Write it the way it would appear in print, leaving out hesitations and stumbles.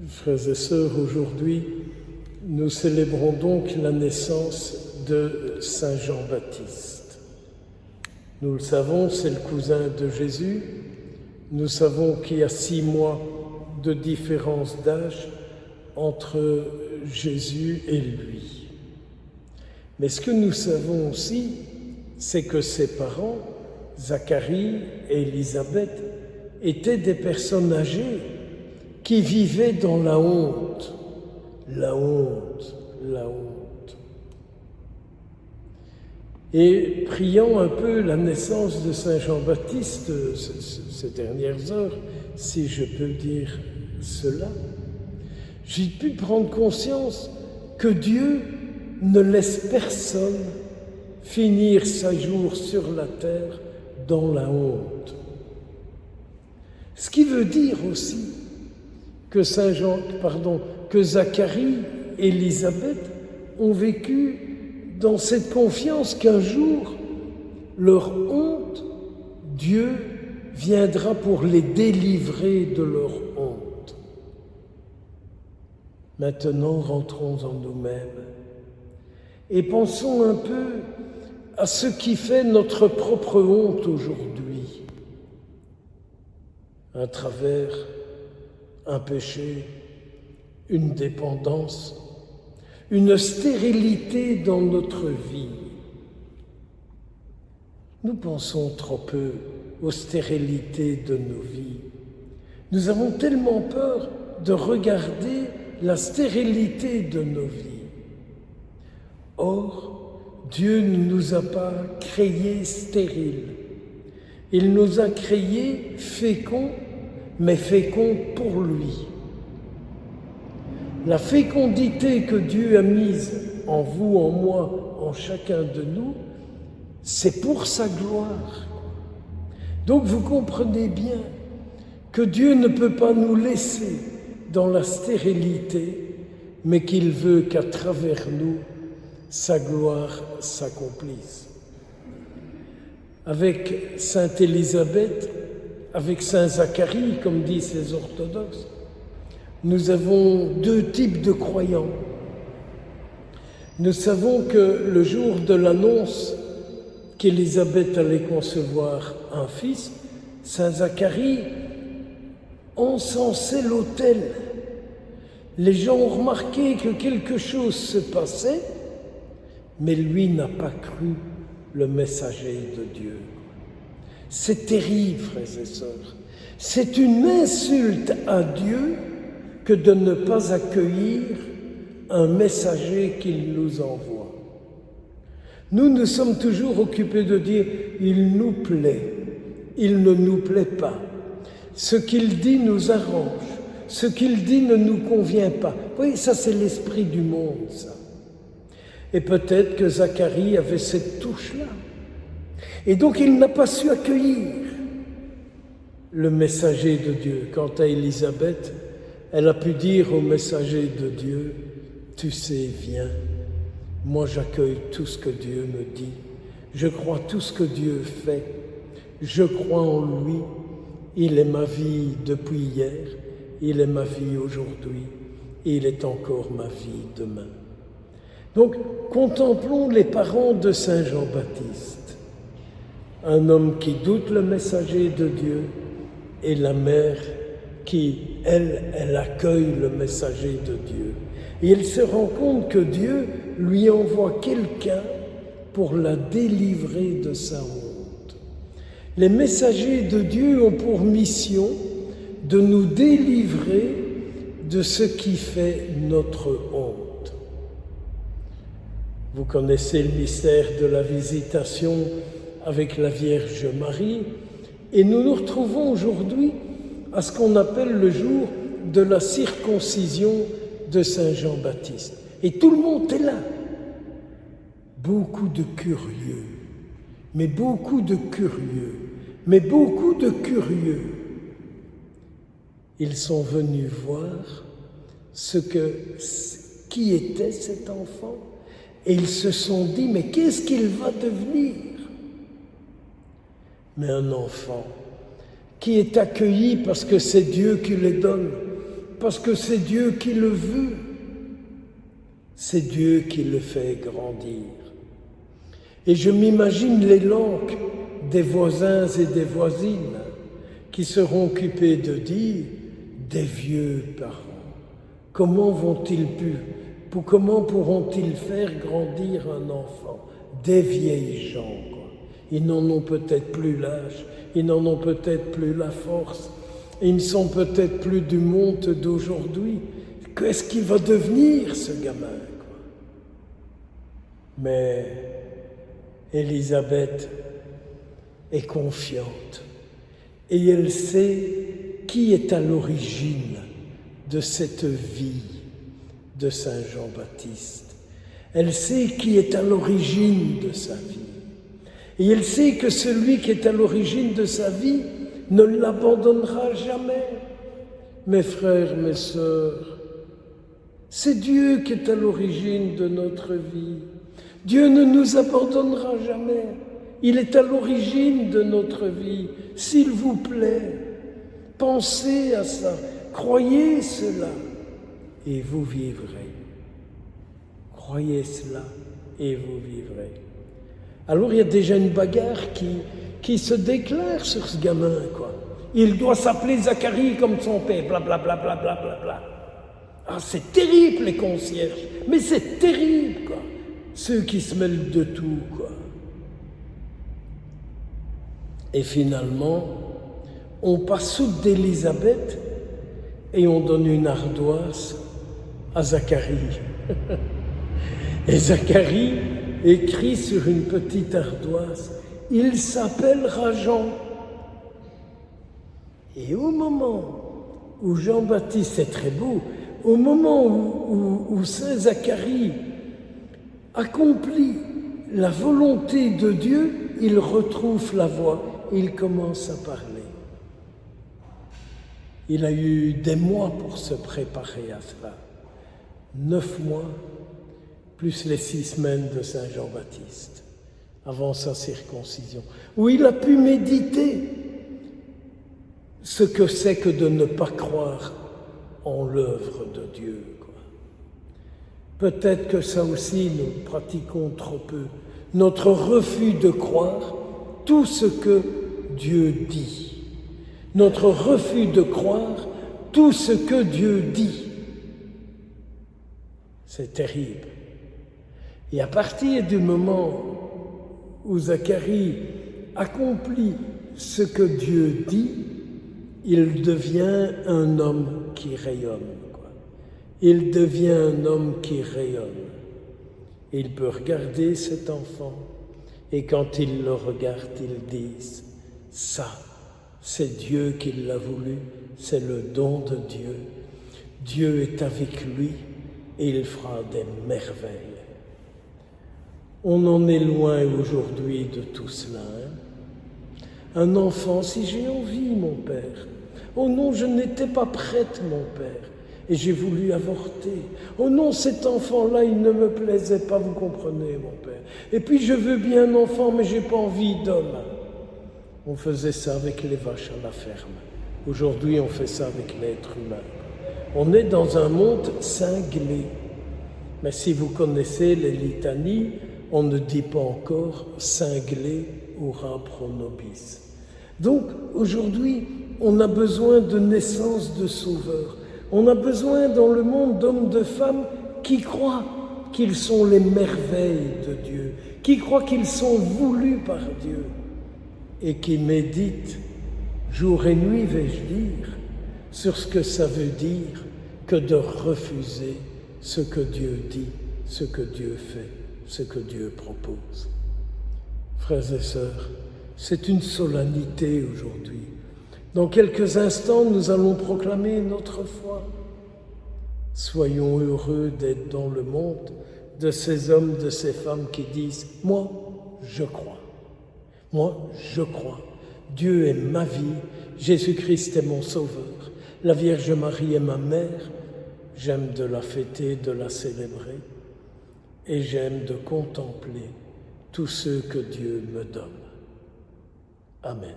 Frères et sœurs, aujourd'hui, nous célébrons donc la naissance de Saint Jean-Baptiste. Nous le savons, c'est le cousin de Jésus. Nous savons qu'il y a 6 mois de différence d'âge entre Jésus et lui. Mais ce que nous savons aussi, c'est que ses parents, Zacharie et Élisabeth, étaient des personnes âgées qui vivaient dans la honte. La honte, la honte. Et priant un peu la naissance de Saint Jean-Baptiste ces dernières heures, si je peux dire cela, j'ai pu prendre conscience que Dieu ne laisse personne finir sa jour sur la terre dans la honte. Ce qui veut dire aussi que Zacharie et Élisabeth ont vécu dans cette confiance qu'un jour, leur honte, Dieu viendra pour les délivrer de leur honte. Maintenant, rentrons en nous-mêmes et pensons un peu à ce qui fait notre propre honte aujourd'hui, à travers un péché, une dépendance, une stérilité dans notre vie. Nous pensons trop peu aux stérilités de nos vies. Nous avons tellement peur de regarder la stérilité de nos vies. Or, Dieu ne nous a pas créés stériles. Il nous a créés féconds, mais féconds pour lui. La fécondité que Dieu a mise en vous, en moi, en chacun de nous, c'est pour sa gloire. Donc vous comprenez bien que Dieu ne peut pas nous laisser dans la stérilité, mais qu'il veut qu'à travers nous, sa gloire s'accomplisse. Avec Sainte Élisabeth, avec Saint Zacharie, comme disent les orthodoxes, nous avons 2 types de croyants. Nous savons que le jour de l'annonce qu'Élisabeth allait concevoir un fils, Saint Zacharie encensait l'autel. Les gens ont remarqué que quelque chose se passait, mais lui n'a pas cru le messager de Dieu. C'est terrible, frères et sœurs. C'est une insulte à Dieu que de ne pas accueillir un messager qu'il nous envoie. Nous sommes toujours occupés de dire « il nous plaît », il ne nous plaît pas. Ce qu'il dit nous arrange, ce qu'il dit ne nous convient pas. Oui, ça c'est l'esprit du monde, ça. Et peut-être que Zacharie avait cette touche-là. Et donc il n'a pas su accueillir le messager de Dieu. Quant à Élisabeth, elle a pu dire au messager de Dieu, « Tu sais, viens, moi j'accueille tout ce que Dieu me dit, je crois tout ce que Dieu fait, je crois en lui, il est ma vie depuis hier, il est ma vie aujourd'hui, et il est encore ma vie demain. » Donc, contemplons les parents de Saint Jean-Baptiste, un homme qui doute le messager de Dieu et la mère qui, elle accueille le messager de Dieu. Et il se rend compte que Dieu lui envoie quelqu'un pour la délivrer de sa honte. Les messagers de Dieu ont pour mission de nous délivrer de ce qui fait notre honte. Vous connaissez le mystère de la visitation avec la Vierge Marie, et nous nous retrouvons aujourd'hui à ce qu'on appelle le jour de la circoncision de Saint Jean-Baptiste. Et tout le monde est là. Beaucoup de curieux, mais beaucoup de curieux, mais beaucoup de curieux. Ils sont venus voir qui était cet enfant, et ils se sont dit, mais qu'est-ce qu'il va devenir? Mais un enfant qui est accueilli parce que c'est Dieu qui le donne, parce que c'est Dieu qui le veut. C'est Dieu qui le fait grandir. Et je m'imagine les langues des voisins et des voisines qui seront occupés de dire des vieux parents. Comment pourront-ils faire grandir un enfant? Des vieilles gens, quoi. Ils n'en ont peut-être plus l'âge, ils n'en ont peut-être plus la force, ils ne sont peut-être plus du monde d'aujourd'hui. Qu'est-ce qu'il va devenir, ce gamin, quoi? Mais Élisabeth est confiante et elle sait qui est à l'origine de cette vie de Saint Jean-Baptiste. Elle sait qui est à l'origine de sa vie. Et elle sait que celui qui est à l'origine de sa vie ne l'abandonnera jamais. Mes frères, mes sœurs, c'est Dieu qui est à l'origine de notre vie. Dieu ne nous abandonnera jamais. Il est à l'origine de notre vie. S'il vous plaît, pensez à ça, croyez cela et vous vivrez. Croyez cela et vous vivrez. Alors il y a déjà une bagarre qui se déclare sur ce gamin, quoi. Il doit s'appeler Zacharie comme son père, blablabla, blablabla, blablabla. Ah, c'est terrible les concierges, mais c'est terrible, quoi. Ceux qui se mêlent de tout, quoi. Et finalement, on passe sous d'Élisabeth et on donne une ardoise à Zacharie. Et Zacharie écrit sur une petite ardoise, « Il s'appellera Jean ». Et au moment où Jean-Baptiste, c'est très beau, au moment où Saint Zacharie accomplit la volonté de Dieu, il retrouve la voix, il commence à parler. Il a eu des mois pour se préparer à cela. 9 mois, plus les 6 semaines de Saint Jean-Baptiste, avant sa circoncision, où il a pu méditer ce que c'est que de ne pas croire en l'œuvre de Dieu, quoi. Peut-être que ça aussi nous pratiquons trop peu, notre refus de croire tout ce que Dieu dit, notre refus de croire tout ce que Dieu dit. C'est terrible. Et à partir du moment où Zacharie accomplit ce que Dieu dit, il devient un homme qui rayonne, quoi. Il devient un homme qui rayonne. Il peut regarder cet enfant et quand il le regarde, il dit « Ça, c'est Dieu qui l'a voulu, c'est le don de Dieu. Dieu est avec lui et il fera des merveilles. » On en est loin aujourd'hui de tout cela. Un enfant, si j'ai envie, mon père. Oh non, je n'étais pas prête, mon père, et j'ai voulu avorter. Oh non, cet enfant-là, il ne me plaisait pas, vous comprenez, mon père. Et puis je veux bien un enfant, mais j'ai pas envie d'homme. On faisait ça avec les vaches à la ferme. Aujourd'hui, on fait ça avec l'être humain. On est dans un monde cinglé. Mais si vous connaissez les litanies, on ne dit pas encore « cinglé ora pro nobis ». Donc, aujourd'hui, on a besoin de naissance de sauveurs. On a besoin dans le monde d'hommes, de femmes qui croient qu'ils sont les merveilles de Dieu, qui croient qu'ils sont voulus par Dieu et qui méditent jour et nuit, vais-je dire, sur ce que ça veut dire que de refuser ce que Dieu dit, ce que Dieu fait, ce que Dieu propose. Frères et sœurs, c'est une solennité aujourd'hui. Dans quelques instants, nous allons proclamer notre foi. Soyons heureux d'être dans le monde de ces hommes, de ces femmes qui disent « Moi, je crois. Moi, je crois. Dieu est ma vie. Jésus-Christ est mon sauveur. La Vierge Marie est ma mère. J'aime de la fêter, de la célébrer. Et j'aime de contempler tous ceux que Dieu me donne. » Amen.